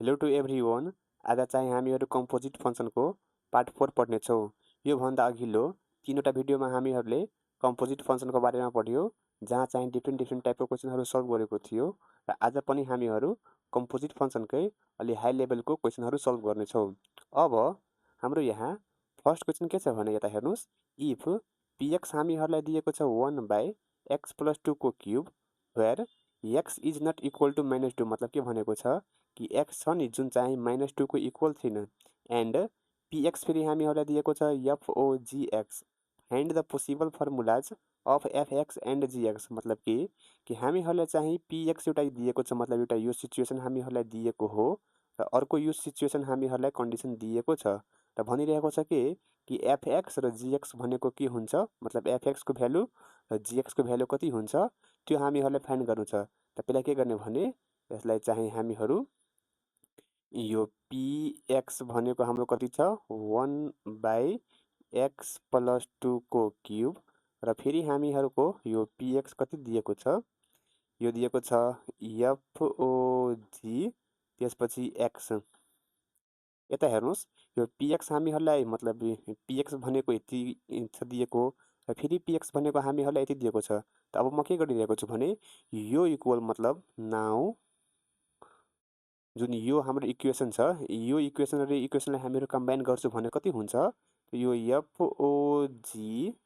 Hello to everyone. आज चाहिँ हामीहरू कम्पोजिट फङ्सनको पार्ट 4 पढ्नेछौँ। योभन्दा अघिल्लो 3वटा भिडियोमा हामीहरूले कम्पोजिट फङ्सनको बारेमा पढ्यो, जहाँ चाहिँ डिफ्रेन्ट टाइपको क्वेसनहरू सल्भ गरेको थियो। र आज पनि हामीहरू कम्पोजिट फङ्सनकै अलि हाई लेभलको क्वेसनहरू सल्भ गर्नेछौँ। अब हाम्रो यहाँ फर्स्ट क्वेसन के छ भने यता हेर्नुहोस्। इफ px हामीहरूलाई दिएको छ 1/x + 2 को cube where x is not equal to -2, मतलब के भनेको छ कि x छ नि जुन चाहिँ -2 को इक्वल छैन। एन्ड px फेरि हामीहरूलाई दिएको छ f(o)gx। Find the possible formulas of fx and gx, मतलब कि हामीहरूलाई चाहिँ px एउटा दिएको छ, मतलब एउटा यो सिचुएसन हामीहरूलाई दिएको हो र अर्को यो सिचुएसन हामीहरूलाई कन्डिसन दिएको छ र भनिरहेको छ कि fx र gx भनेको के हुन्छ, मतलब fx को भ्यालु र gx को भ्यालु कति हुन्छ त्यो हामीहरूलाई फाइन्ड गर्नु छ। त पहिला के गर्ने भने यसलाई चाहिँ हामीहरू यो px भनेको हाम्रो कति छ 1/x + 2 को क्युब र फेरि हामीहरूको यो px कति दिएको छ, यो दिएको छ f(o)g त्यसपछि x। यता हेर्नुहोस्, यो px हामीहरूलाई मतलब px भनेको यति दिएको र फेरि px भनेको हामीहरूलाई यति दिएको छ। त अब म के गरिरहेको छु भने यो इक्वल मतलब नाउ जुन यो हाम्रो इक्वेसन छ, यो इक्वेसन र इक्वेसनलाई हामीहरू कम्बाइन गर्छु भने कति हुन्छ, यो f(o)g(x)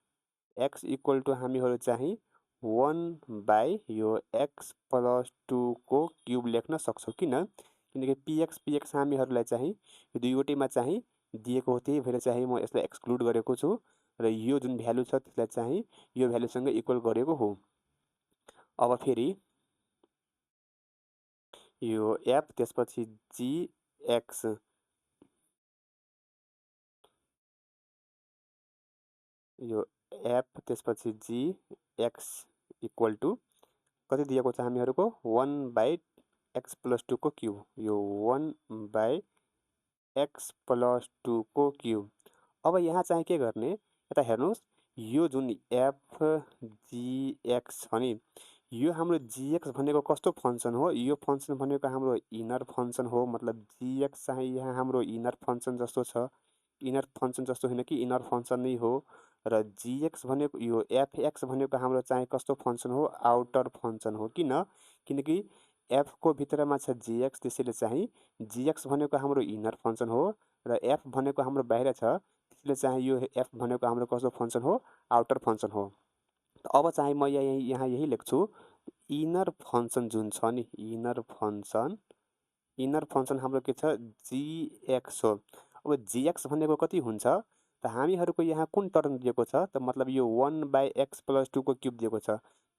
इक्वल टु हामीहरू चाहिँ 1/x + 2 को क्युब लेख्न सक्छौँ। किनकि px हामीहरूलाई चाहिँ यो दुईवटैमा चाहिँ दिएको हो, त्यही भएर चाहिँ म यसलाई एक्सक्लुड गरेको छु र यो जुन भ्यालु छ त्यसलाई चाहिँ यो भ्यालुसँग इक्वल गरेको हो। अब फेरि यो f त्यसपछि gx, यो f त्यसपछि gx इक्वल टु कति दिएको छ हामीहरूको 1/x + 2 को क्युब, यो 1/x + 2 को क्युब। अब यहाँ चाहिँ के गर्ने, यता हेर्नुहोस्, यो जुन f gx छ नि, यो हाम्रो gx भनेको कस्तो फङ्सन हो, यो फङ्सन भनेको हाम्रो इनर फङ्सन हो। मतलब gx चाहिँ यहाँ हाम्रो इनर फङ्सन जस्तो छ, इनर फङ्सन जस्तो होइन कि इनर फङ्सन नै हो। र gx भनेको यो fx भनेको हाम्रो चाहिँ कस्तो फङ्सन हो, आउटर फङ्सन हो। किनकि f को भित्रमा छ gx, त्यसैले चाहिँ gx भनेको हाम्रो इनर फङ्सन हो र f भनेको हाम्रो बाहिर छ, त्यसले चाहिँ यो f भनेको हाम्रो कस्तो फङ्सन हो, आउटर फङ्सन हो। अब चाहिँ म यहाँ यही लेख्छु, इनर फङ्सन जुन छ नि, इनर फङ्सन हाम्रो के छ gx हो। अब gx भनेको कति हुन्छ, त हामीहरूको यहाँ कुन टर्म दिएको छ, त मतलब यो 1/x + 2 को क्युब दिएको छ।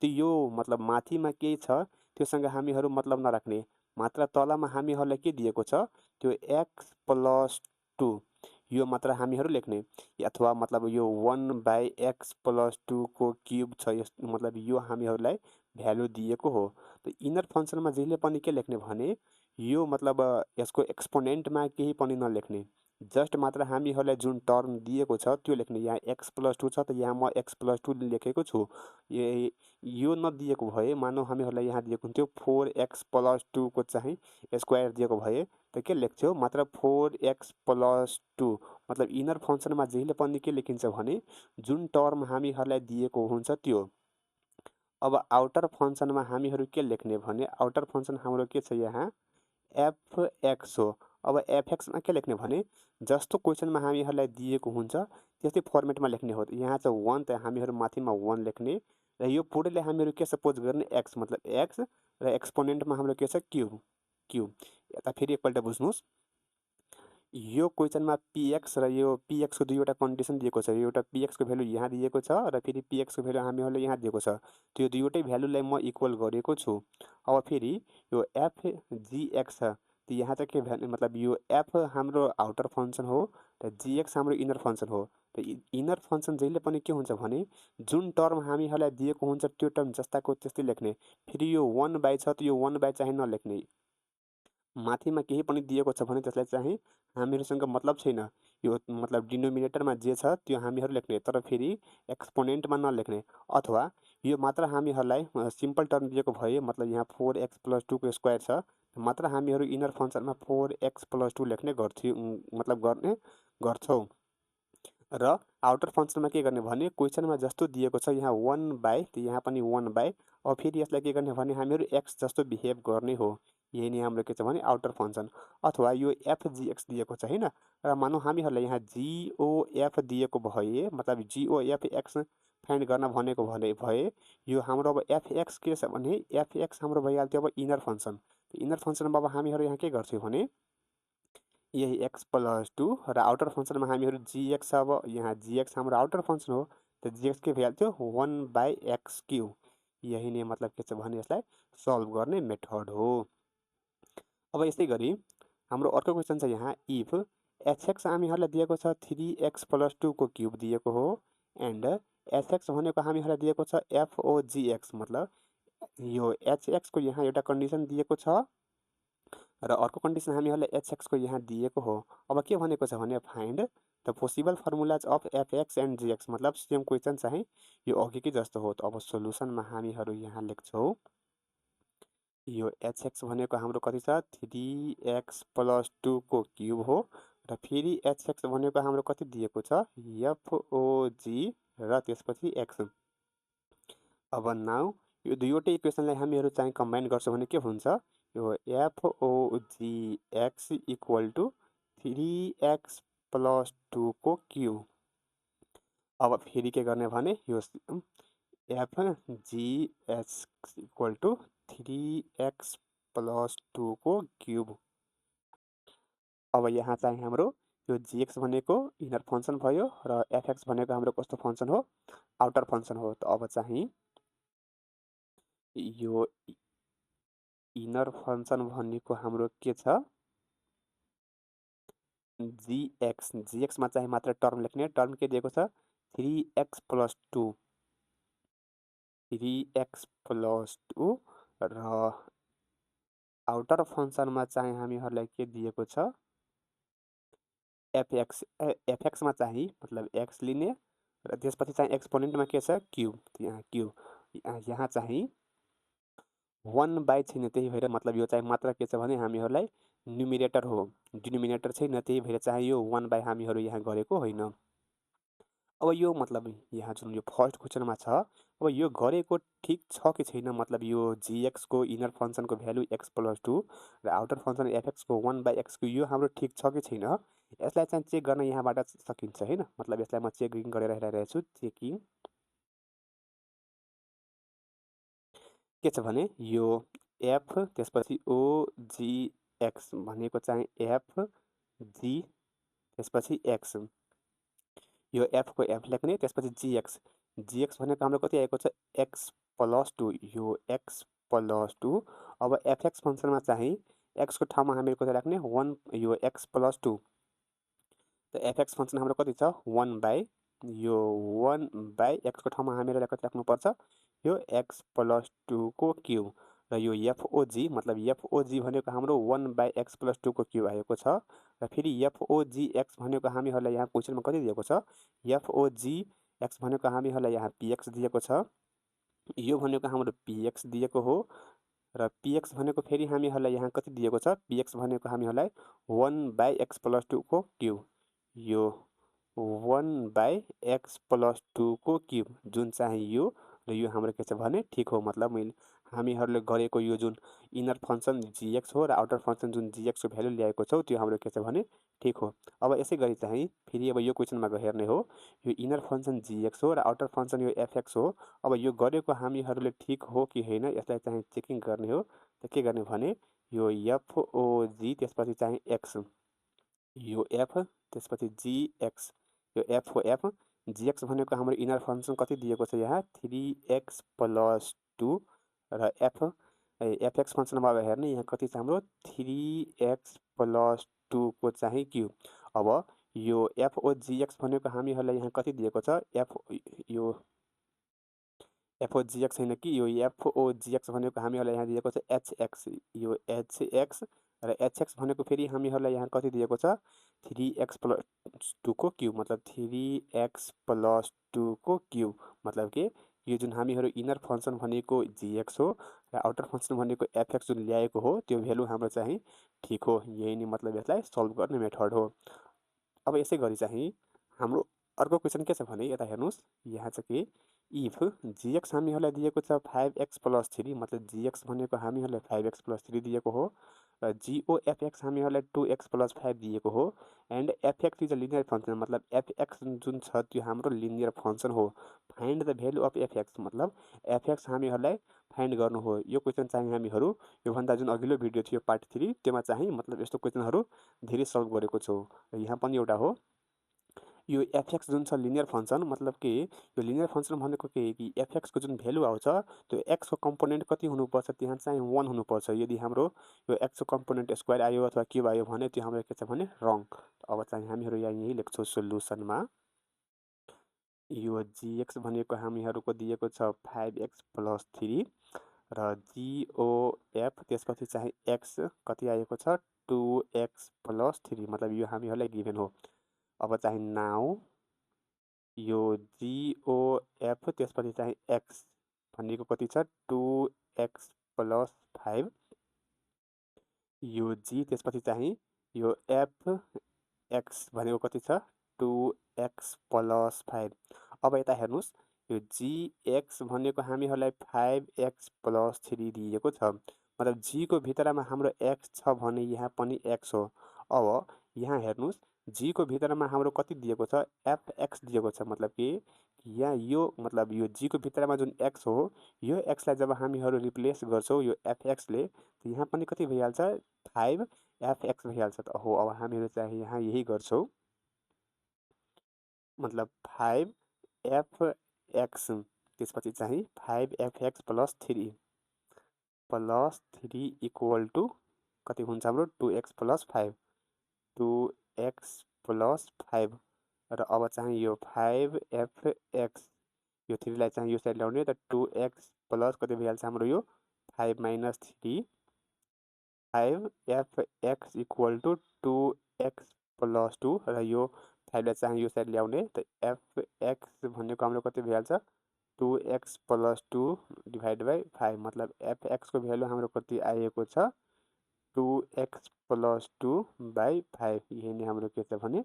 त्यो यो मतलब माथिमा के छ त्योसँग हामीहरू मतलब नराख्ने, मात्र तलमा हामीहरूलाई के दिएको छ त्यो x + 2 यो मात्र हामीहरू लेख्ने, अथवा मतलब यो 1/x + 2 को क्युब छ, मतलब यो हामीहरूलाई भ्यालु दिएको हो। त इनर फङ्सनमा जहिले पनि के लेख्ने भने यो मतलब यसको एक्सपोनेन्टमा केही पनि नलेख्ने, जस्ट मात्र हामीहरूलाई जुन टर्म दिएको छ त्यो लेख्ने। यहाँ x + 2 छ त यहाँ म x + 2 लेखेको छु। यो नदिएको भए, मानौँ हामीहरूलाई यहाँ दिएको हुन्थ्यो 4x + 2 को चाहिँ स्क्वायर दिएको भए त के लेख्थ्यो, मात्र 4x + 2। मतलब इनर फङ्सनमा जहिले पनि के लेखिन्छ भने जुन टर्म हामीहरूलाई दिएको हुन्छ त्यो। अब आउटर फङ्सनमा हामीहरू के लेख्ने भने आउटर फङ्सन हाम्रो के छ यहाँ fx हो। अब fxमा के लेख्ने भने जस्तो क्वेसनमा हामीहरूलाई दिएको हुन्छ त्यस्तै फर्मेटमा लेख्ने हो। यहाँ चाहिँ 1 त हामीहरू माथिमा 1 लेख्ने र यो पुरैले हामीहरू के सपोज गर्ने x, मतलब x र एक्सपोनेन्टमा हाम्रो के छ क्युब। यता फेरि एकपल्ट बुझ्नुहोस्, यो क्वेसनमा px र यो px को दुईवटा कन्डिसन दिएको छ। एउटा px को भ्यालु यहाँ दिएको छ र फेरि px को भ्यालु हामीहरूलाई यहाँ दिएको छ। त्यो दुईवटै भ्यालुलाई म इक्वल गरेको छु। अब फेरि यो f gx छ, त यहाँ चाहिँ के भ्यालु, मतलब यो f हाम्रो आउटर फङ्सन हो र gx हाम्रो इनर फङ्सन हो। त इनर फङ्सन जहिले पनि के हुन्छ भने जुन टर्म हामीहरूलाई दिएको हुन्छ त्यो टर्म जस्ताको त्यस्तै लेख्ने। फेरि यो 1/, छ त यो 1/, चाहिँ नलेख्ने। माथिमा केही पनि दिएको छ भने त्यसलाई चाहिँ हामीहरूसँग मतलब छैन, यो मतलब डिनोमिनेटरमा जे छ त्यो हामीहरू लेख्ने, तर फेरि एक्सपोनेन्टमा नलेख्ने। अथवा यो मात्र हामीहरूलाई सिम्पल टर्म दिएको भए, मतलब यहाँ 4x + 2 को स्क्वायर छ मात्र हामीहरू इनर फंक्शनमा 4x + 2 लेख्ने मतलब गर्ने गर्छौं। र आउटर फंक्शनमा के गर्ने भने क्वेशनमा जस्तो दिएको छ यहाँ 1 / यहाँ पनि 1 / अब फेरि यसलाई के गर्ने भने हामीहरू x जस्तो बिहेभ गर्ने हो। यही नै हाम्रो के छ भने आउटर फंक्शन अथवा यो f(g(x) दिएको छ हैन र मानौं हामीहरूलाई यहाँ g(o(f) दिएको भए मतलब g(o(f(x) फाइन्ड गर्न भनेको भए यो हाम्रो अब f(x) के छ भने f(x) हाम्रो भइहाल्थ्यो अब इनर फंक्शन। इनर फंक्शनमा अब हामीहरू यहाँ के गर्छौं भने यही x + 2 र आउटर फंक्शनमा हामीहरू gx अब यहाँ gx हाम्रो आउटर फंक्शन हो त gx के भइहाल्थ्यो 1/x³। यही नै मतलब के छ भने यसलाई सल्भ गर्ने मेथड हो। अब यसै गरी हाम्रो अर्को क्वेशन छ यहाँ इफ hx हामीहरूलाई दिएको छ 3x + 2 को क्यूब दिएको हो एन्ड hx भनेको हामीहरूलाई दिएको छ f(o(gx) मतलब यो hx को यहाँ एउटा कन्डिसन दिएको छ र अर्को कन्डिसन हामीहरूलाई hx को यहाँ दिएको हो। अब के भनेको छ भने find the possible formulas of fx and gx मतलब सेम क्वेशन चाहिँ यो अघिकै जस्तो हो। अब सोलुसनमा हामीहरू यहाँ लेख्छौं यो hx भनेको हाम्रो कति छ 3x + 2 को क्यूब हो र फेरि hx भनेको हाम्रो कति दिएको छ f(o(g) र त्यसपछि x। अब नाउ यो दुईवटै इक्वेसनलाई हामीहरू चाहिँ कम्बाइन गर्छौं भने के हुन्छ यो f(o(g(x) = 3x + 2 को क्यूब। अब फेरि के गर्ने भने यो f(g(x) = 3x + 2 को क्यूब। अब यहाँ चाहिँ हाम्रो यो gx भनेको इनर फंक्शन भयो र fx भनेको हाम्रो कस्तो फंक्शन हो आउटर फंक्शन हो। त अब चाहिँ यो इनर फंक्शन भनेको हाम्रो के छ gx मा चाहिँ मात्र टर्म लेख्ने टर्म के दिएको छ 3x + 2 र आउटर फंक्शनमा चाहिँ हामीहरूलाई के दिएको छ fx मा चाहिँ मतलब x लिने र त्यसपछि चाहिँ एक्सपोनेन्टमा के छ क्यूब यहाँ क्यूब यहाँ चाहिँ 1 / छैन त्यही भएर मतलब यो चाहिँ मात्र के छ भने हामीहरूलाई न्युमिरेटर हो डिनोमिनेटर छैन त्यही भएर चाहिँ यो 1 / हामीहरू यहाँ गरेको होइन। अब यो मतलब यहाँ जुन यो फर्स्ट क्वेशनमा छ अब यो गरेको ठीक छ कि छैन मतलब यो gx को इनर फंक्शनको भ्यालु x + 2 र आउटर फंक्शन fx को 1/x को यो हाम्रो ठीक छ कि छैन यसलाई चाहिँ चेक गर्न यहाँबाट सकिन्छ हैन मतलब यसलाई म चेकिङ गरेर हेरिरहेको छु चेकिङ के छ भने यो f त्यसपछि o g x भनेको चाहिँ f g त्यसपछि x यो f को f लेख्ने त्यसपछि gx भनेको हाम्रो कति आएको छ x + 2 यो x + 2 अब fx फंक्शनमा चाहिँ x को ठाउँमा हामीहरू कति राख्ने 1 यो x + 2 त fx फंक्शन हाम्रो कति छ 1 / यो 1 / x को ठाउँमा हामीहरूलाई कति राख्नुपर्छ यो x + 2 को क्यूब र यो FOG मतलब FOG भनेको हाम्रो 1/x + 2 को क्यूब आएको छ र फेरि FOGX भनेको हामीहरूलाई यहाँ क्वेशनमा कति दिएको छ FOGX भनेको हामीहरूलाई यहाँ px दिएको छ यो भनेको हाम्रो px दिएको हो र px भनेको फेरि हामीहरूलाई यहाँ कति दिएको छ px भनेको हामीहरूलाई 1/x + 2 को क्यूब यो 1/x + 2 को क्यूब जुन चाहिँ यो र यो हाम्रो के छ भने ठीक हो मतलब मैले हामीहरूले गरेको यो जुन इनर फंक्शन gx हो र आउटर फंक्शन जुन gx को भ्यालु ल्याएको छौं त्यो हाम्रो के छ भने ठीक हो। अब यसै गरी चाहिँ फेरि अब यो क्वेशनमा हेर्ने हो यो इनर फंक्शन gx हो र आउटर फंक्शन यो fx हो। अब यो गरेको हामीहरूले ठीक हो कि हैन यसलाई चाहिँ चेकिङ गर्ने हो त के गर्ने भने यो FOG त्यसपछि चाहिँ x यो f त्यसपछि gx यो f हो f gx भनेको हाम्रो इनर फंक्शन कति दिएको छ यहाँ 3x + 2 र fx फंक्शनमा अब हेर्ने यहाँ कति छ हाम्रो 3x + 2 को चाहिँ क्यूब। अब यो FOGX भनेको हामीहरूलाई यहाँ कति दिएको छ यो FOGX हैन कि यो FOGX भनेको हामीहरूलाई यहाँ दिएको छ HX यो HX र HX भनेको फेरि हामीहरूलाई यहाँ कति दिएको छ 3x + 2 को क्यूब मतलब 3x + 2 को क्यूब मतलब के यो जुन हामीहरू इनर फंक्सन भनेको जीएक्स हो र आउटर फंक्सन भनेको एफएक्स जुन ल्याएको हो त्यो भ्यालु हाम्रो चाहिँ ठिक हो। यही नै मतलब यसलाई सल्भ गर्ने मेथड हो। अब यसै गरी चाहिँ हाम्रो अर्को क्वेसन के छ भने यता हेर्नुस्, यहाँ चाहिँ के इफ जीएक्स हामीहरूलाई दिएको छ 5x + 3 मतलब जीएक्स भनेको हामीहरूलाई 5x + 3 दिएको हो र जीओएफएक्स हामीहरूलाई 2x + 5 दिएको हो and FX is a linear function मतलब एफएक्स जुन छ त्यो हाम्रो लिनियर फंक्सन हो। Find the value of FX मतलब एफएक्स हामीहरूलाई फाइन्ड गर्नु हो। यो क्वेसन चाहिँ हामीहरू योभन्दा जुन अघिल्लो भिडियो थियो पार्ट 3 त्यसमा चाहिँ मतलब यस्तो क्वेसनहरू धेरै सल्भ गरेको छौँ र यहाँ पनि एउटा हो। यो एफएक्स जुन छ लिनियर फंक्सन मतलब के यो लिनियर फंक्सन भनेको के कि एफएक्स को जुन भ्यालु आउँछ त्यो एक्स को कम्पोनेन्ट कति हुनुपर्छ त्यहाँ चाहिँ 1 हुनुपर्छ। यदि हाम्रो यो एक्स को कम्पोनेन्ट स्क्वायर आयो अथवा क्युब आयो भने त्यो हाम्रो के छ भने रङ। अब चाहिँ हामीहरू यहाँ यही लेख्छौँ सोल्युसनमा। यो जीएक्स भनेको हामीहरूको दिएको छ 5x + 3 र जीओएफ त्यसपछि चाहिँ एक्स कति आएको छ 2x + 3 मतलब यो हामीहरूलाई गिभन हो। अब चाहिँ नाउ यो जीओएफ त्यसपछि चाहिँ एक्स भनेको कति छ 2x + 5 यो जी त्यसपछि चाहिँ यो एफ एक्स भनेको कति छ 2x + 5। अब यता हेर्नुस् यो जीएक्स भनेको हामीहरूलाई 5x + 3 दिएको छ मतलब जी को भित्रमा हाम्रो एक्स छ भने यहाँ पनि एक्स हो। अब यहाँ हेर्नुस् जी को भित्रमा हाम्रो कति दिएको छ एफएक्स दिएको छ मतलब कि यहाँ यो मतलब यो जी को भित्रमा जुन एक्स हो यो एक्सलाई जब हामीहरू रिप्लेस गर्छौँ यो एफएक्सले त यहाँ पनि कति भइहाल्छ 5 एफएक्स भइहाल्छ। त हो अब हामीहरू चाहिँ यहाँ यही गर्छौँ मतलब 5 एफएक्स त्यसपछि चाहिँ 5fx + 3 = कति हुन्छ हाम्रो 2x + 5 2x + 5 र अब चाहिँ यो 5fx यो 3 लाई चाहिँ यो साइड ल्याउने त 2x + कति भइहाल्छ हाम्रो यो 5 - 3 5fx = 2x + 2 र यो 5 लाई चाहिँ यो साइड ल्याउने त fx भनेको हाम्रो कति भइहाल्छ 2x + 2 / 5 मतलब fx को भ्यालु हाम्रो कति आएको छ 2x + 2/5 यही नै हाम्रो के छ भने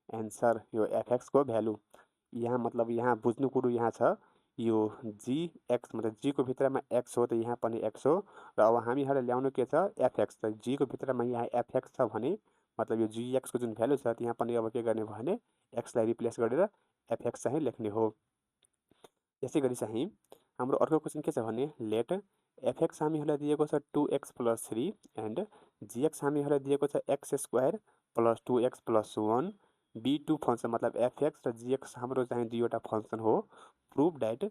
एन्सर यो एफएक्स को भ्यालु। यहाँ मतलब यहाँ बुझ्नु कुरो यहाँ छ यो जीएक्स मतलब जी को भित्रमा एक्स हो त यहाँ पनि एक्स हो र अब हामीहरूलाई ल्याउनु के छ एफएक्स त जी को भित्रमा यहाँ एफएक्स छ भने मतलब यो जीएक्स को जुन भ्यालु छ त्यहाँ पनि अब के गर्ने भने एक्सलाई रिप्लेस गरेर एफएक्स चाहिँ लेख्ने हो। यसै गरी चाहिँ हाम्रो अर्को क्वेसन के छ भने लेट एफएक्स हामीहरूलाई दिएको छ 2x + 3 एन्ड जीएक्स हामीहरूलाई दिएको छ x² + 2x + 1 B2 फंक्शन मतलब एफएक्स र जीएक्स हाम्रो चाहिँ दुईवटा फंक्शन हो। Prove that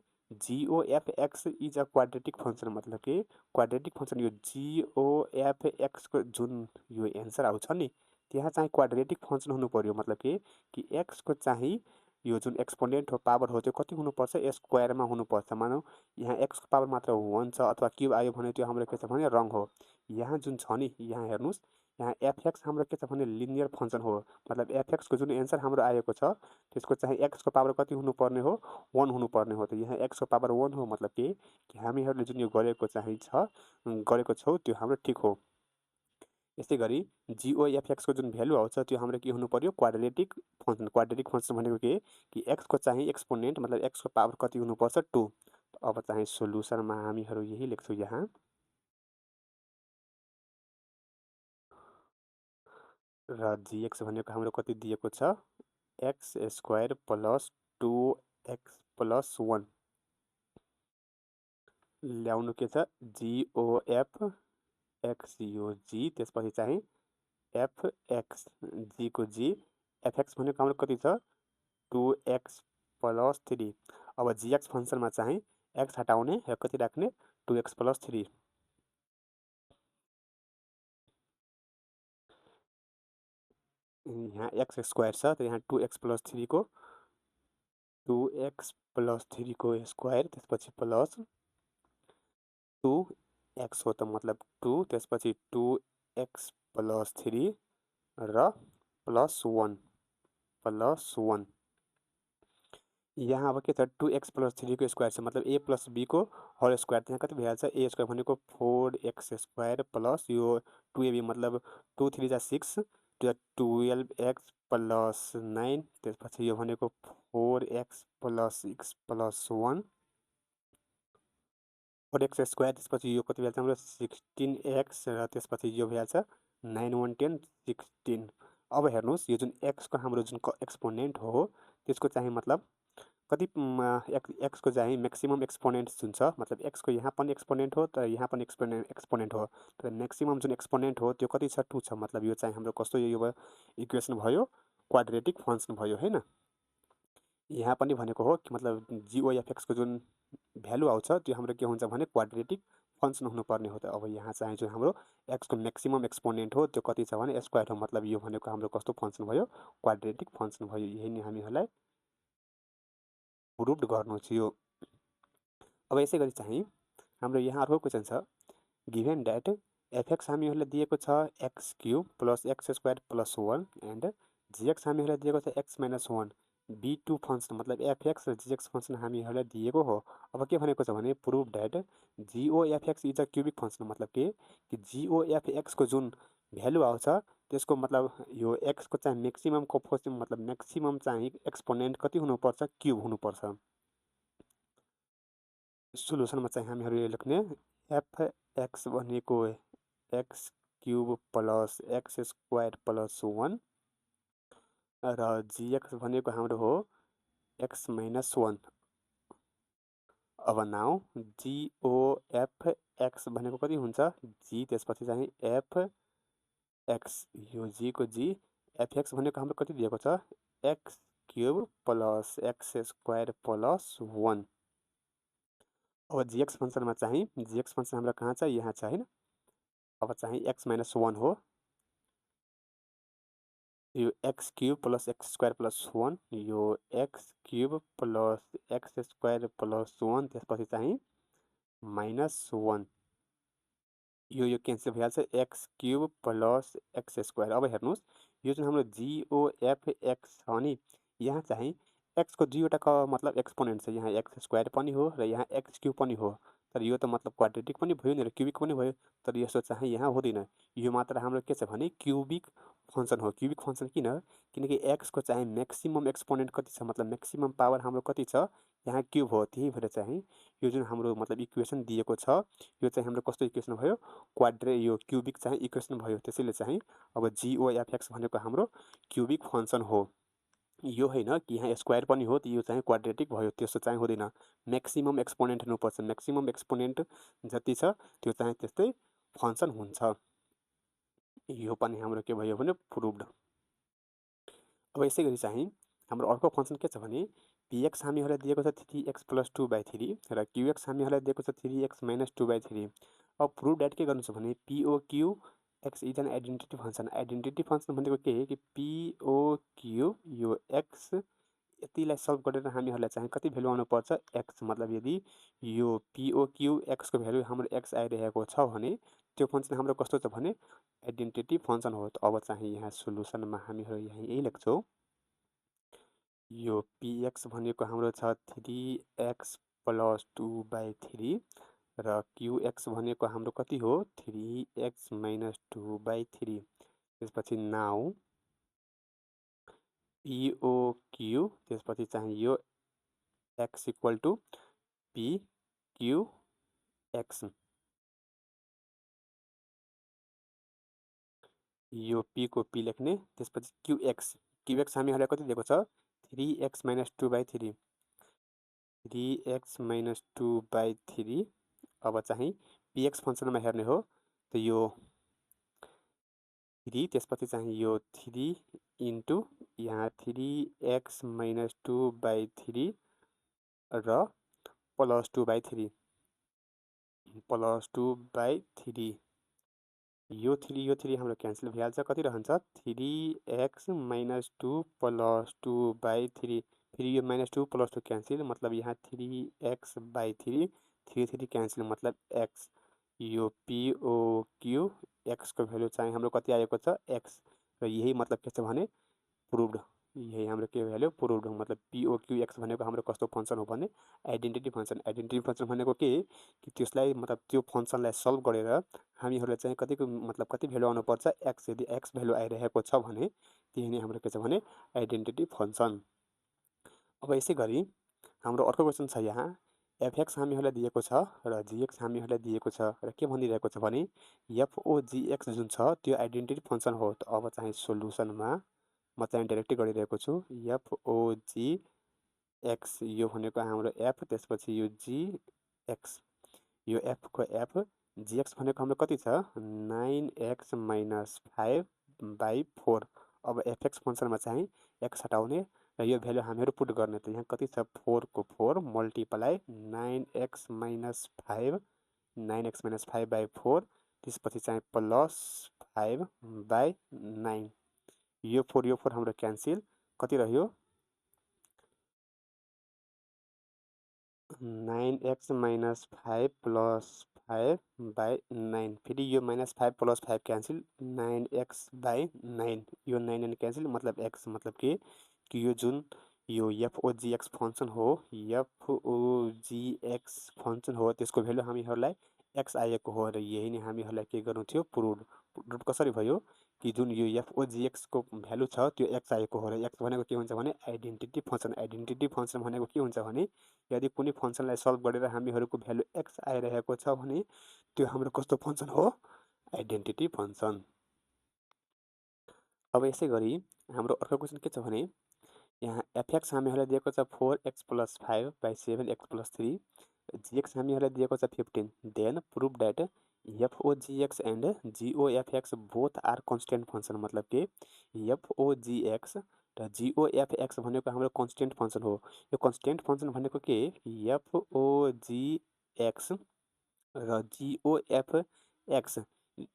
g o f x is a quadratic function मतलब कि क्वाड्रेटिक फंक्शन यो जीओएफएक्स को जुन यो एन्सर आउँछ नि त्यहाँ चाहिँ क्वाड्रेटिक फंक्शन हुनु पर्यो मतलब कि एक्स को चाहिँ यो जुन एक्सपोनेन्ट हो पावर हो त्यो कति हुनुपर्छ स्क्वायरमा हुनुपर्छ। मानौ यहाँ एक्स को पावर मात्र 1 छ अथवा क्युब आयो भने त्यो हाम्रो के छ भने रङ हो। यहाँ जुन छ नि यहाँ हेर्नुस् यहाँ एफएक्स हाम्रो के छ भने लिनियर फंक्शन हो मतलब एफएक्स को जुन एन्सर हाम्रो आएको छ त्यसको चाहिँ एक्स को पावर कति हुनुपर्ने हो 1 हुनुपर्ने हो। त यहाँ एक्स को पावर 1 हो मतलब कि हामीहरूले जुन यो गरेको छौँ त्यो हाम्रो ठिक हो। यसै गरी जीओएफएक्स को जुन भ्यालु आउँछ त्यो हाम्रो के हुनु पर्यो क्वाड्रेटिक फंक्शन भनेको के कि एक्स को चाहिँ एक्सपोनेन्ट मतलब एक्स को पावर कति हुनुपर्छ 2। अब चाहिँ सोल्युसनमा हामीहरू यही लेख्छौँ यहाँ र जीएक्स भनेको हाम्रो कति दिएको छ x² + 2x + 1 ल्याउनु के छ जीओएफ एक्स यो जी त्यसपछि चाहिँ एफएक्स जी को जी एफएक्स भनेको हाम्रो कति छ 2x + 3। अब जीएक्स फंक्शनमा चाहिँ एक्स हटाउने र कति राख्ने 2x + 3 यहाँ x² छ त यहाँ 2x + 3 को 2x + 3 को स्क्वायर त्यसपछि प्लस 2x हो त मतलब 2 त्यसपछि 2x + 3 र +1 यहाँ अब के छ 2x + 3 को स्क्वायर छ मतलब a + b को होल स्क्वायर त्यहाँ कति भइहाल्छ a स्क्वायर भनेको 4x स्क्वायर प्लस यो 2ab मतलब 2 3 जा 6 त्यो 12x + 9 त्यसपछि यो भनेको 4x + 6 + 1 4x स्क्वायर त्यसपछि यो कति भइहाल्छ हाम्रो 16x र त्यसपछि यो भइहाल्छ 9 1 10 16। अब हेर्नुहोस् यो जुन x को हाम्रो जुन एक्सपोनेन्ट हो त्यसको चाहिँ मतलब कति एक्स को चाहिँ मैक्सिमम एक्सपोनेंट्स जुन छ मतलब एक्स को यहाँ पनि एक्सपोनेंट हो तर यहाँ पनि एक्सपोनेंट हो तर मैक्सिमम जुन एक्सपोनेंट हो त्यो कति छ 2 छ मतलब यो चाहिँ हाम्रो कस्तो यो इक्वेसन भयो क्वाड्रेटिक फंक्सन भयो हैन। यहाँ पनि भनेको हो कि मतलब GOF को जुन भ्यालु आउँछ त्यो हाम्रो के हुन्छ भने क्वाड्रेटिक फंक्सन हुनुपर्ने हो त। अब यहाँ चाहिँ जुन हाम्रो x को मैक्सिमम एक्सपोनेंट हो त्यो कति छ भने स्क्वायर हो मतलब यो भनेको हाम्रो कस्तो फंक्सन भयो क्वाड्रेटिक फंक्सन भयो। यही नै हामीहरुलाई प्रुभ गर्नु थियो। अब यसै गरी चाहिँ हाम्रो यहाँ अर्को क्वेशन छ गिभन दैट fx हामीहरुलाई दिएको छ x³ + x² + 1 एन्ड gx हामीहरुलाई दिएको छ x - 1 b2 फंक्सन मतलब fx र gx फंक्सन हामीहरुलाई दिएको हो। अब के भनेको छ भने prove that GOFX is a cubic function मतलब के कि GOFX को जुन भ्यालु आउँछ त्यसको मतलब यो x को चाहिँ मैक्सिमम कोफिसिएन्ट मतलब मैक्सिमम चाहिँ एक्सपोनेन्ट कति हुनुपर्छ क्यूब हुनुपर्छ। सोलुसनमा चाहिँ हामीहरु यो लेख्ने fx भनेको x³ + x² + 1 र gx भनेको हाम्रो हो x - 1। अब नाउ GOFX भनेको कति हुन्छ g त्यसपछि चाहिँ fx यो g को g fx भनेको हाम्रो कति दिएको छ x³ + x² + 1। अब gx फंक्सनमा चाहिँ gx फंक्सन हाम्रो कहाँ छ यहाँ छ हैन। अब चाहिँ x - 1 हो यो x³ + x² + 1 यो x³ + x² + 1 त्यसपछि चाहिँ -1 यो क्यान्सल भइहाल्छ x³ + x²। अब हेर्नुहोस् यो जुन हाम्रो GOFX छ नि यहाँ चाहिँ x को दुईवटा मतलब एक्सपोनेन्ट छ यहाँ x² पनि हो र यहाँ x³ पनि हो तर यो त मतलब क्वाड्रेटिक पनि भयो नि र क्युबिक पनि भयो तर यसो चाहिँ यहाँ हुँदैन। यो मात्र हाम्रो के छ भने क्युबिक फंक्सन हो। क्युबिक फंक्सन किन किनकि x को चाहिँ मैक्सिमम एक्सपोनेन्ट कति छ मतलब मैक्सिमम पावर हाम्रो कति छ यहाँ क्यूब हो त्यही भएर चाहिँ यो जुन हाम्रो मतलब इक्वेसन दिएको छ यो चाहिँ हाम्रो कस्तो इक्वेसन भयो यो क्युबिक चाहिँ इक्वेसन भयो। त्यसैले चाहिँ अब GOFX भनेको हाम्रो क्युबिक फंक्सन हो। यो हैन कि यहाँ स्क्वायर पनि हो यो चाहिँ क्वाड्रेटिक भयो त्यसो चाहिँ हुँदैन। मैक्सिमम एक्सपोनेन्ट हुनुपर्छ मैक्सिमम एक्सपोनेन्ट जति छ त्यो चाहिँ त्यस्तै फंक्सन हुन्छ। यो पनि हाम्रो के भयो भने प्रुभड। अब यसै गरी चाहिँ हाम्रो अर्को फंक्सन के छ भने px हामीहरुलाई दिएको छ 3x + 2/3 र qx हामीहरुलाई दिएको छ 3x - 2/3। अब प्रुभ दैट के गर्नु छ भने POQ x is an identity function. Identity function भनेको के कि POQ यो x यतिलाई सल्भ गरेर हामीहरुलाई चाहिँ कति भ्यालु आउनु पर्छ x मतलब यदि यो POQ x को भ्यालु हाम्रो x आइरहेको छ भने त्यो फंक्सन हाम्रो कस्तो छ भने आइडेन्टिटी फंक्सन हो। अब चाहिँ यहाँ सोलुसनमा हामीहरु यहाँ यही लेख्छौं यो px भनेको हाम्रो छ 3x + 2/3 र qx भनेको हाम्रो कति हो 3x - 2/3। त्यसपछि नाउ POQ त्यसपछि चाहिँ यो x = PQX यो p को p लेख्ने त्यसपछि qx हामीहरुलाई कति दिएको छ 3x - 2/3 3x - 2/3। अब चाहिँ px फंक्सनमा हेर्ने हो त यो 3 त्यसपछि चाहिँ यो 3 इन्टु यहाँ 3x - 2/3 र प्लस 2/3 प्लस 2/3 यो 3 हाम्रो क्यान्सल भइहाल्छ कति रहन्छ 3x - 2 + 2/3 फेरि यो -2 + 2 क्यान्सल मतलब यहाँ 3x/3 3 क्यान्सल मतलब x यो POQ x को भ्यालु चाहिँ हाम्रो कति आएको छ x र यही मतलब के छ भने प्रुभड। यही हाम्रो के भ्याल्यु प्रुभ्ड हो। मतलब POQX भनेको हाम्रो कस्तो फङ्सन हो भने आइडेन्टिटी फङ्सन। आइडेन्टिटी फङ्सन भनेको के कि त्यसलाई मतलब त्यो फङ्सनलाई सल्भ गरेर हामीहरूले चाहिँ कतिको मतलब कति भ्यालु आउनुपर्छ एक्स। यदि एक्स भ्यालु आइरहेको छ भने त्यही नै हाम्रो के छ भने आइडेन्टिटी फङ्सन। अब यसै गरी हाम्रो अर्को क्वेसन छ यहाँ एफएक्स हामीहरूलाई दिएको छ र जीएक्स हामीहरूलाई दिएको छ र के भनिरहेको छ भने एफओजिएक्स जुन छ त्यो आइडेन्टिटी फङ्सन हो। त अब चाहिँ सोल्युसनमा म चाहिँ डाइरेक्टली गरिरहेको छु एफओजिएक्स यो भनेको हाम्रो एफ, त्यसपछि यो जीएक्स, यो एफको एफ, जीएक्स भनेको हाम्रो कति छ 9x - 5/4। अब एफएक्स फङ्सनमा चाहिँ एक्स हटाउने र यो भ्यालु हामीहरू पुट गर्ने। त यहाँ कति छ 4 को 4 मल्टिप्लाई 9x - 5, 9x - 5/4, त्यसपछि चाहिँ प्लस 5/9। यो 4 हाम्रो क्यान्सिल, कति रह्यो 9x - 5 प्लस 5/9। फेरि यो -5 प्लस 5 क्यान्सिल, 9x/9। यो 9 क्यान्सिल मतलब एक्स मतलब के कि यो जुन यो एफओजिएक्स फङ्सन हो, एफओजिएक्स फङ्सन हो त्यसको भ्यालु हामीहरूलाई एक्स आएको हो र यही नै हामीहरूलाई के गर्नु थियो प्रुभ। प्रुभ कसरी भयो कि जुन यो एफओजिएक्सको भ्यालु छ त्यो एक्स आएको हो र एक्स भनेको के हुन्छ भने आइडेन्टिटी फङ्सन। आइडेन्टिटी फङ्सन भनेको के हुन्छ भने यदि कुनै फङ्सनलाई सल्भ गरेर हामीहरूको भ्यालु एक्स आइरहेको छ भने त्यो हाम्रो कस्तो फङ्सन हो आइडेन्टिटी फङ्सन। अब यसै गरी हाम्रो अर्को क्वेसन के छ भने यहाँ एफएक्स हामीहरूलाई दिएको छ 4x + 5/7x + 3, जीएक्स हामीहरूलाई दिएको छ 15। Then prove that f o g x and g o f x both are constant function. मतलब के एफओजिएक्स र जिओएफएक्स भनेको हाम्रो कन्स्टेन्ट फङ्सन हो। यो कन्स्टेन्ट फङ्सन भनेको के एफओजिएक्स र जिओएफएक्स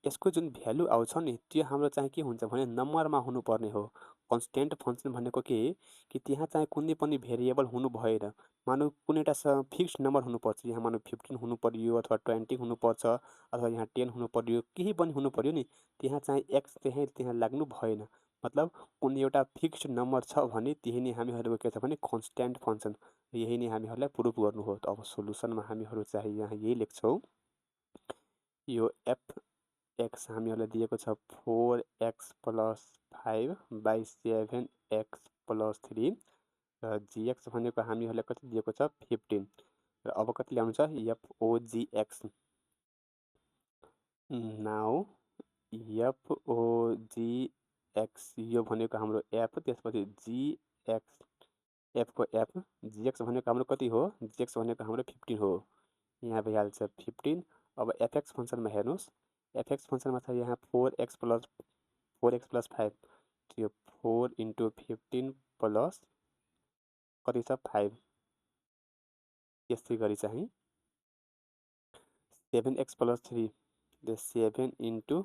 यसको जुन भ्यालु आउँछ नि त्यो हाम्रो चाहिँ के हुन्छ भने नम्बरमा हुनुपर्ने हो। कन्स्टेन्ट फङ्सन भनेको के कि त्यहाँ चाहिँ कुनै पनि भेरिएबल हुनु भएन। मानौँ कुनै एउटा फिक्स्ड नम्बर हुनुपर्छ, यहाँ मानौँ 15 हुनु पर्यो अथवा 20 हुनुपर्छ अथवा यहाँ 10 हुनु पर्यो, केही पनि हुनु पर्यो नि, त्यहाँ चाहिँ एक्स त्यहाँ लाग्नु भएन। मतलब कुनै एउटा फिक्स्ड नम्बर छ भने त्यही नै हामीहरूको के छ भने कन्स्टेन्ट फङ्सन। यही नै हामीहरूलाई प्रुभ गर्नु हो। त अब सोल्युसनमा हामीहरू चाहिँ यहाँ यही लेख्छौँ यो एफएक्स हामीहरूलाई दिएको छ 4x + 5/7x + 3 र जीएक्स भनेको हामीहरूलाई कति दिएको छ 15 र अब कति ल्याउनु छ एफओजिएक्स। नाउ एफओजिएक्स यो भनेको हाम्रो एफ, त्यसपछि जीएक्स एफको एफ, जीएक्स भनेको हाम्रो कति हो जीएक्स भनेको हाम्रो 15 हो। यहाँ भइहाल्छ 15। अब एफएक्स फङ्सनमा हेर्नुहोस्, एफएक्स फङ्सनमा छ यहाँ 4x + 5, त्यो 4 × 15 प्लस कति छ 5। यसै गरी चाहिँ 7x + 3, त्यो 7 ×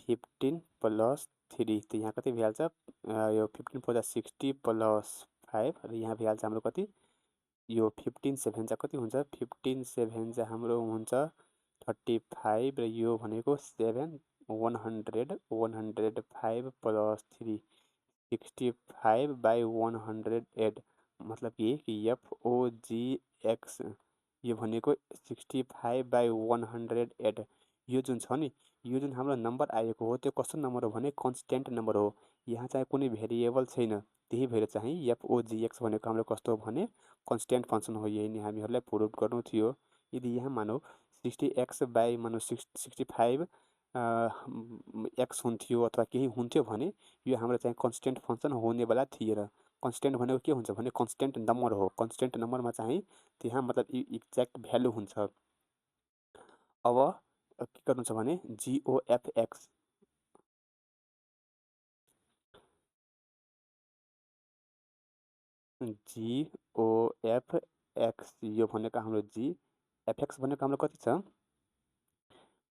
15 प्लस 3, त यहाँ कति भइहाल्छ यो 15 × 60 प्लस 5 र यहाँ भइहाल्छ हाम्रो कति यो 15 7 चाहिँ कति हुन्छ 15 7 चाहिँ हाम्रो हुन्छ 35 र यो भनेको 7 100 105 प्लस 3 65/108। मतलब कि एफओजिएक्स यो भनेको 65/108। यो जुन छ नि यो जुन हाम्रो नम्बर आएको हो त्यो कस्तो नम्बर हो भने कन्स्टेन्ट नम्बर हो। यहाँ चाहिँ कुनै भेरिएबल छैन, त्यही भएर चाहिँ एफओजिएक्स भनेको हाम्रो कस्तो हो भने कन्स्टेन्ट फङ्सन हो। यही नै हामीहरूलाई प्रुभ गर्नु थियो। यदि यहाँ मानौँ 65 एक्स हुन्थ्यो अथवा केही हुन्थ्यो भने यो हाम्रो चाहिँ कन्स्टेन्ट फङ्सन हुनेवाला थिएन। कन्स्टेन्ट भनेको के हुन्छ भने कन्स्टेन्ट नम्बर हो। कन्स्टेन्ट नम्बरमा चाहिँ त्यहाँ मतलब एक्ज्याक्ट भ्यालु हुन्छ। अब के गर्नु छ भने जिओएफएक्स यो भनेको हाम्रो एफएक्स भनेको हाम्रो कति छ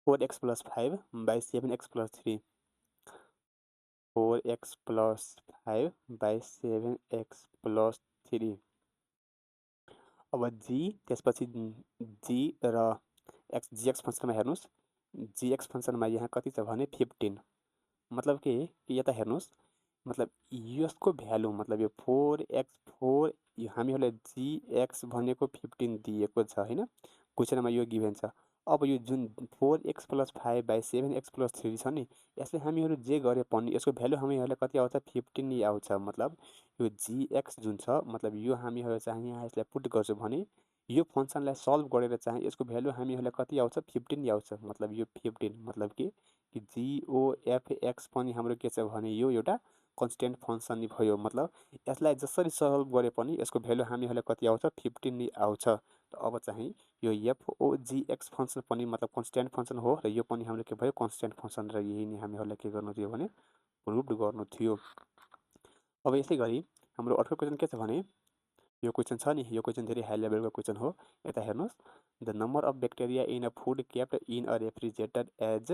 4x + 5/7x + 3, 4x + 5/7x + 3। अब त्यसपछि जी र जीएक्स फङ्सनमा हेर्नुहोस्, जीएक्स फङ्सनमा यहाँ कति छ भने 15। मतलब के कि यता हेर्नुहोस् मतलब यसको भ्यालु मतलब यो 4x4 यो हामीहरूलाई gx भनेको 15 दिएको छ हैन। क्वेसनमा यो गिभेन छ। अब यो जुन 4x + 5/7x + 3 छ नि यसले हामीहरू जे गरे पनि यसको भ्यालु हामीहरूलाई कति आउँछ 15 नै आउँछ। मतलब यो gx जुन छ मतलब यो हामीहरू चाहिँ यहाँ यसलाई पुट गर्छौँ भने यो फंक्सनलाई सल्भ गरेर चाहिँ यसको भ्यालु हामीहरूलाई कति आउँछ 15 नै आउँछ। मतलब यो 15 मतलब कि GOFX पनि हाम्रो के छ भने यो एउटा कन्स्टेन्ट फंक्सन भयो। मतलब यसलाई जसरी सल्भ गरे पनि यसको भ्यालु हामीहरूलाई कति आउँछ 15 नै आउँछ। अब चाहिँ यो FOGX फंक्सन पनि मतलब कन्स्टेन्ट फंक्सन हो र यो पनि हाम्रो के भयो कन्स्टेन्ट फंक्सन र यही नै हामीहरूलाई के गर्नु थियो भने प्रुभ गर्नु थियो। अब यसै गरी हाम्रो अर्को क्वेसन के छ भने यो क्वेसन छ नि यो क्वेसन धेरै हाई लेभलको क्वेसन हो। यता हेर्नुहोस् the number of bacteria in a food kept in a refrigerator is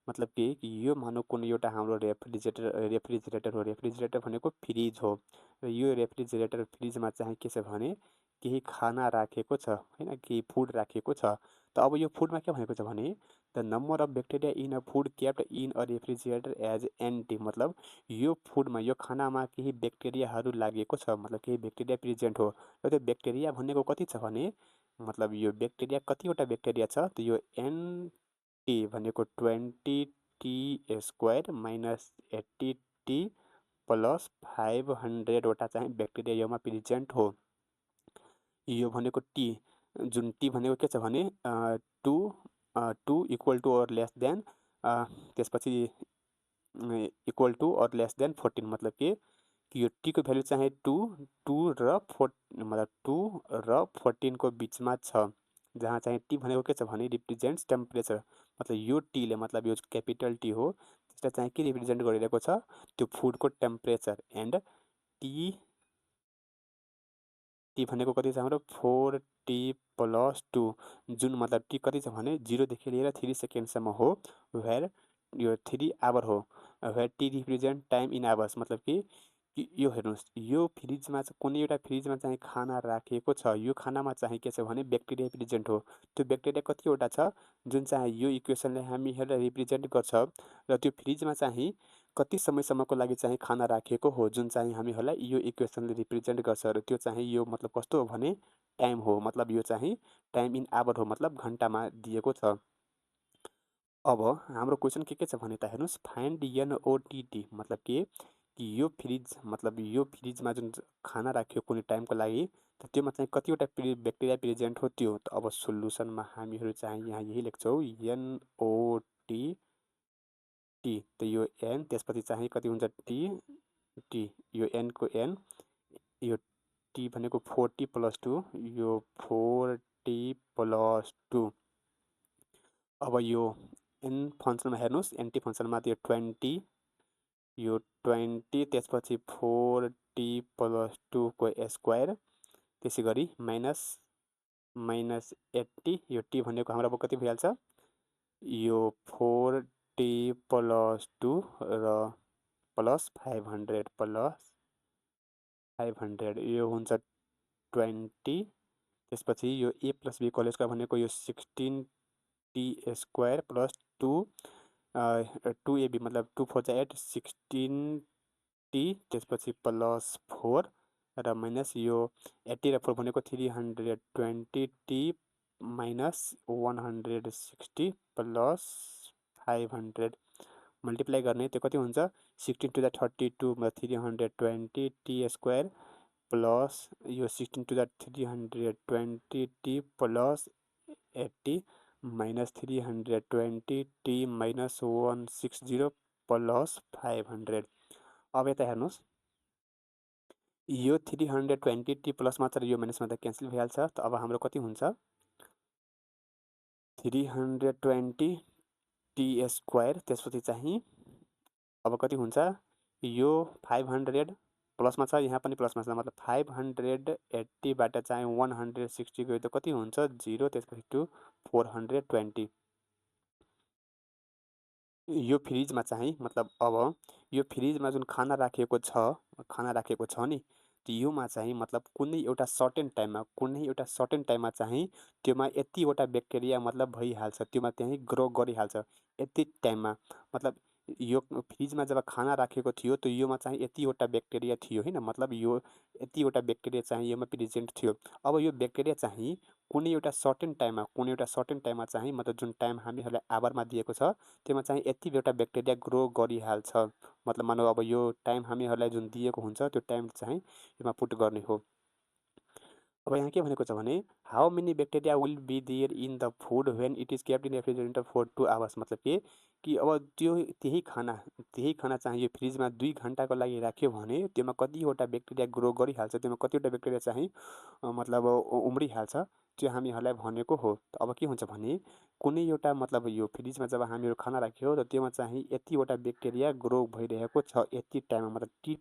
मतलब कि यो मानौँ कुनै एउटा हाम्रो रेफ्रिजरेटर हो। रेफ्रिजरेटर भनेको फ्रिज हो र यो रेफ्रिजरेटर फ्रिजमा चाहिँ के छ भने केही खाना राखेको छ हैन केही फुड राखेको छ। त अब यो फुडमा के भनेको छ भने the number of bacteria in a food kept in a refrigerator is N T मतलब यो फुडमा यो खानामा केही ब्याक्टेरियाहरू लागेको छ मतलब केही ब्याक्टेरिया प्रेजेन्ट हो र त्यो ब्याक्टेरिया भनेको कति छ भने मतलब यो ब्याक्टेरिया कतिवटा ब्याक्टेरिया छ त यो एनटी भनेको 20t² माइनस 80t प्लस 500 वटा चाहिँ ब्याक्टेरिया योमा प्रेजेन्ट हो। यो भनेको टी जुन टी भनेको के छ भने 2 equal to or less than त्यसपछि equal to or less than 14 मतलब के यो टी को भ्यालु चाहिँ 2 र 4 मतलब 2 र 14 को बिचमा छ। जहाँ चाहिँ टी भनेको के छ भने रिप्रेजेन्ट्स टेम्परेचर मतलब यो टीले मतलब यो क्यापिटल टी हो त्यसलाई चाहिँ के रिप्रेजेन्ट गरिरहेको छ त्यो फुडको टेम्परेचर एन्ड टी टी भनेको कति छ हाम्रो 4t + 2 जुन मतलब टी कति छ भने 0 देखि लिएर 3 सेकेन्डसम्म हो वेयर यो 3 आवर हो where T represent time in hours मतलब कि यो हेर्नुहोस् यो फ्रिजमा चाहिँ कुनै एउटा फ्रिजमा चाहिँ खाना राखेको छ यो खानामा चाहिँ के छ भने ब्याक्टेरिया प्रेजेन्ट हो। त्यो ब्याक्टेरिया कतिवटा छ जुन चाहिँ यो इक्वेसनले हामीहरूलाई रिप्रेजेन्ट गर्छ र त्यो फ्रिजमा चाहिँ कति समयसम्मको लागि चाहिँ खाना राखेको हो जुन चाहिँ हामीहरूलाई यो इक्वेसनले रिप्रेजेन्ट गर्छ र त्यो चाहिँ यो मतलब कस्तो हो भने टाइम हो मतलब यो चाहिँ टाइम इन आवर हो मतलब घन्टामा दिएको छ। अब हाम्रो क्वेसन के छ भने त हेर्नुहोस् फाइन्ड NOTT मतलब के कि यो फ्रिज मतलब यो फ्रिजमा जुन खाना राख्यो कुनै टाइमको लागि त त्योमा चाहिँ कतिवटा ब्याक्टेरिया प्रेजेन्ट हो त्यो। त अब सोल्युसनमा हामीहरू चाहिँ यहाँ यही लेख्छौँ NOTT त यो एन त्यसपछि चाहिँ कति हुन्छ टी यो एनको एन यो टी भनेको 4t + 2 यो 4t + 2 अब यो एन फंक्सनमा हेर्नुहोस् एनटी फंक्सनमा त्यो 20 यो 20 त्यसपछि 4t + 2 को स्क्वायर त्यसै गरी माइनस 80 यो टी भनेको हाम्रो अब कति भइहाल्छ यो 4t + 2 र प्लस 500 यो हुन्छ 20 त्यसपछि यो a + b कलेजका भनेको यो 16t² + 2 2ab मतलब 2 4 8 16t त्यसपछि प्लस 4 र माइनस यो 80 र 4 भनेको 320t माइनस 160 प्लस 500 मल्टिप्लाई गर्ने त्यो कति हुन्छ 16 to the 32 320t² प्लस यो 16 to the 320t plus 80 minus 320t minus 160 plus 500। अब यता हेर्नुहोस् यो 320t प्लसमा छ र यो माइनसमा त क्यान्सल भइहाल्छ। त अब हाम्रो कति हुन्छ 320t² त्यसपछि चाहिँ अब कति हुन्छ यो 500 प्लसमा छ यहाँ पनि प्लसमा छ मतलब 580 बाट चाहिँ 160 गयो त कति हुन्छ 0 त्यसपछि 2 420 यो फ्रिजमा चाहिँ मतलब अब यो फ्रिजमा जुन खाना राखेको छ नि त्योमा चाहिँ मतलब कुनै एउटा सर्टेन टाइममा चाहिँ त्योमा यतिवटा ब्याक्टेरिया मतलब भइहाल्छ त्योमा त्यही ग्रो गरिहाल्छ यति टाइममा मतलब यो फ्रिजमा जब खाना राखेको थियो त योमा चाहिँ यतिवटा ब्याक्टेरिया थियो हैन, मतलब यो यतिवटा ब्याक्टेरिया चाहिँ योमा प्रेजेन्ट थियो। अब यो ब्याक्टेरिया चाहिँ कुनै एउटा सर्टेन टाइममा चाहिँ मतलब जुन टाइम हामीहरूलाई आवरमा दिएको छ त्योमा चाहिँ यतिवटा ब्याक्टेरिया ग्रो गरिहाल्छ। मतलब मानौँ अब यो टाइम हामीहरूलाई जुन दिएको हुन्छ त्यो टाइम चाहिँ यसमा पुट गर्ने हो। अब यहाँ के भनेको छ भने how many bacteria will be there in the food when it is kept in refrigerator for 2 hours, मतलब के कि अब त्यो त्यही खाना चाहिँ यो फ्रिजमा 2 घन्टाको लागि राख्यो भने त्योमा कतिवटा ब्याक्टेरिया ग्रो गरिहाल्छ, त्योमा कतिवटा ब्याक्टेरिया चाहिँ मतलब उम्रिहाल्छ, त्यो हामीहरूलाई भनेको हो। अब के हुन्छ भने कुनै एउटा मतलब यो फ्रिजमा जब हामीहरू खाना राख्यो र त्योमा चाहिँ यतिवटा ब्याक्टेरिया ग्रो भइरहेको छ यति टाइममा, मतलब टी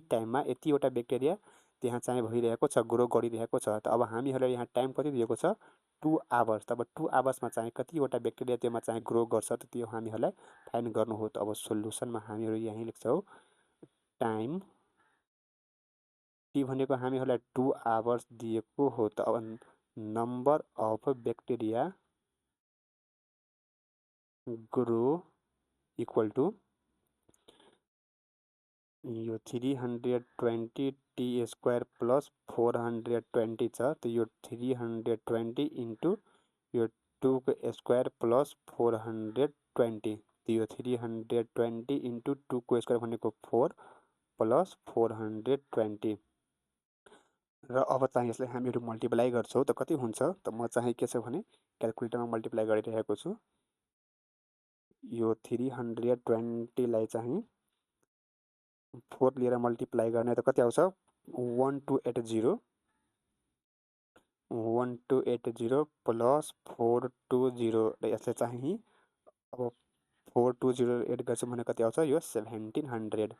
टाइममा यतिवटा ब्याक्टेरिया त्यहाँ चाहिँ भइरहेको छ, ग्रो गरिरहेको छ। त अब हामीहरूलाई यहाँ टाइम कति दिएको छ 2 आवर्स। तब 2 आवर्समा चाहिँ कतिवटा ब्याक्टेरिया त्योमा चाहिँ ग्रो गर्छ त त्यो हामीहरूलाई फाइन्ड गर्नु हो। त अब सोल्युसनमा हामीहरू यहीँ लेख्छौँ टाइम टी भनेको हामीहरूलाई 2 आवर्स दिएको हो। त अब number of bacteria grow equal to यो 320 टी स्क्वायर प्लस 420 छ, त यो 320 इन्टु यो 2 को स्क्वायर प्लस 420, त यो 320 इन्टु 2 को स्क्वायर भनेको 4 प्लस 420 र अब चाहिँ यसलाई हामीहरू मल्टिप्लाई गर्छौँ त कति हुन्छ। त म चाहिँ के छ भने क्यालकुलेटरमा मल्टिप्लाई गरिरहेको छु। यो 320लाई चाहिँ 4 लिएर मल्टिप्लाई गर्ने त कति आउँछ 1280 प्लस 420 र यसलाई चाहिँ अब 420 एड गर्छौँ भने कति आउँछ यो 1700,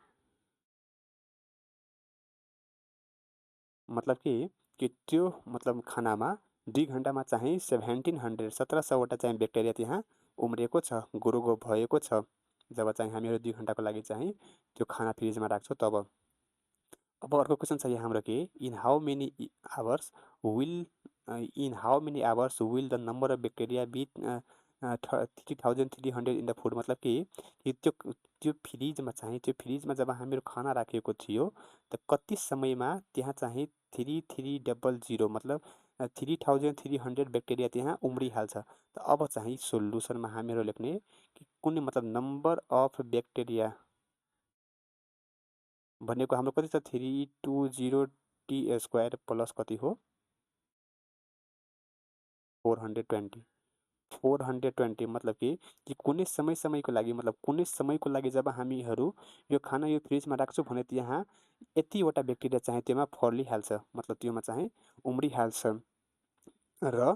मतलब कि त्यो मतलब खानामा 2 घन्टामा चाहिँ 1700 चाहिँ ब्याक्टेरिया त्यहाँ उम्रिएको छ, ग्रो भएको छ। जब चाहिँ हामीहरू 2 घन्टाको लागि चाहिँ त्यो खाना फ्रिजमा राख्छौँ तब। अब अर्को क्वेसन छ यहाँ हाम्रो के in how many hours will the number of bacteria be 3300 in the food, मतलब कि त्यो फ्रिजमा जब हामीहरू खाना राखेको थियो त कति समयमा त्यहाँ चाहिँ 3300 मतलब 3300 ब्याक्टेरिया त्यहाँ उम्रिहाल्छ। त अब चाहिँ सोल्युसनमा हामीहरू लेख्ने कि कुनै मतलब नम्बर अफ ब्याक्टेरिया भनेको हाम्रो कति छ 320 टी स्क्वायर प्लस कति हो 420 मतलब कि कुनै समयको लागि मतलब कुनै समयको लागि जब हामीहरू यो खाना यो फ्रिजमा राख्छौँ भने त्यहाँ यतिवटा ब्याक्टेरिया चाहिँ त्योमा फर्लिहाल्छ, मतलब त्योमा चाहिँ उम्रिहाल्छ। र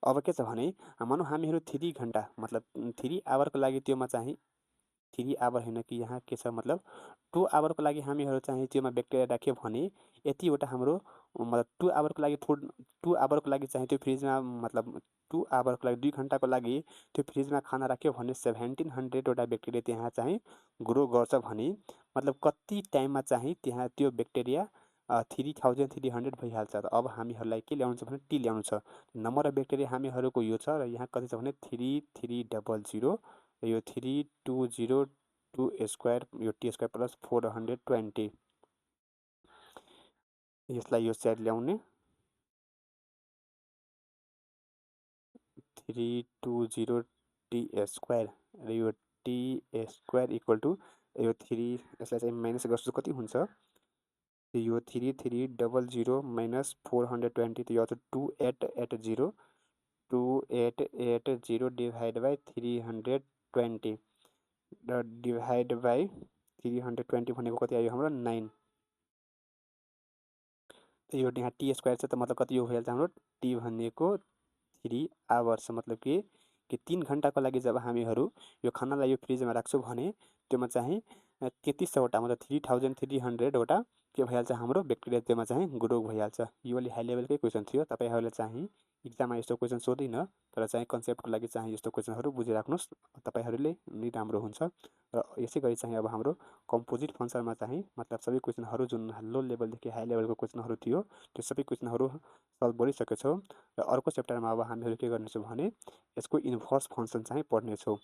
अब के छ भने मानौँ हामीहरू 3 घन्टा मतलब 3 आवरको लागि त्योमा चाहिँ 3 आवर होइन कि यहाँ के छ मतलब 2 आवरको लागि हामीहरू चाहिँ त्योमा ब्याक्टेरिया राख्यो भने यतिवटा हाम्रो मतलब 2 आवरको लागि चाहिँ त्यो फ्रिजमा मतलब 2 आवरको लागि 2 घन्टाको लागि त्यो फ्रिजमा खाना राख्यो भने 1700वटा ब्याक्टेरिया त्यहाँ चाहिँ ग्रो गर्छ भने मतलब कति टाइममा चाहिँ त्यहाँ त्यो ब्याक्टेरिया 3300 भइहाल्छ। र अब हामीहरूलाई के ल्याउनु छ भने टी ल्याउनु छ। नम्बर अफ ब्याक्टेरिया हामीहरूको यो छ र यहाँ कति छ भने 3300 र यो 3202 स्क्वायर यो टी स्क्वायर प्लस 420 यसलाई यो साइड ल्याउने 320 टी स्क्वायर र यो टी स्क्वायर इक्वल टु यो 3 यसलाई चाहिँ माइनस गर्छु कति हुन्छ यो 3300 माइनस 420 त यो आउँछ 2880 डिभाइड बाई 320 र डिभाइड बाई 320 भनेको कति आयो हाम्रो 9। यो यहाँ टी स्क्वायर छ त मतलब कति हो भइहाल्छ हाम्रो टी भनेको 3 आवर्स, मतलब कि 3 घन्टाको लागि जब हामीहरू यो खानालाई यो फ्रिजमा राख्छौँ भने त्योमा चाहिँ 3300वटा मतलब 3300वटा के भइहाल्छ हाम्रो ब्याक्टेरिया त्योमा चाहिँ ग्रो भइहाल्छ। यो अलि हाई लेभलकै क्वेसन थियो, तपाईँहरूले चाहिँ इक्जाममा यस्तो क्वेसन सोधिनँ, तर चाहिँ कन्सेप्टको लागि चाहिँ यस्तो क्वेसनहरू बुझिराख्नुहोस्, तपाईँहरूले नि राम्रो हुन्छ। र यसै गरी चाहिँ अब हाम्रो कम्पोजिट फङ्सनमा चाहिँ मतलब सबै क्वेसनहरू जुन लो लेभलदेखि हाई लेभलको क्वेसनहरू थियो त्यो सबै क्वेसनहरू सल्भ गरिसकेछौँ। र अर्को च्याप्टरमा अब हामीहरू के गर्नेछौँ भने यसको इन्भर्स फङ्सन चाहिँ पढ्नेछौँ।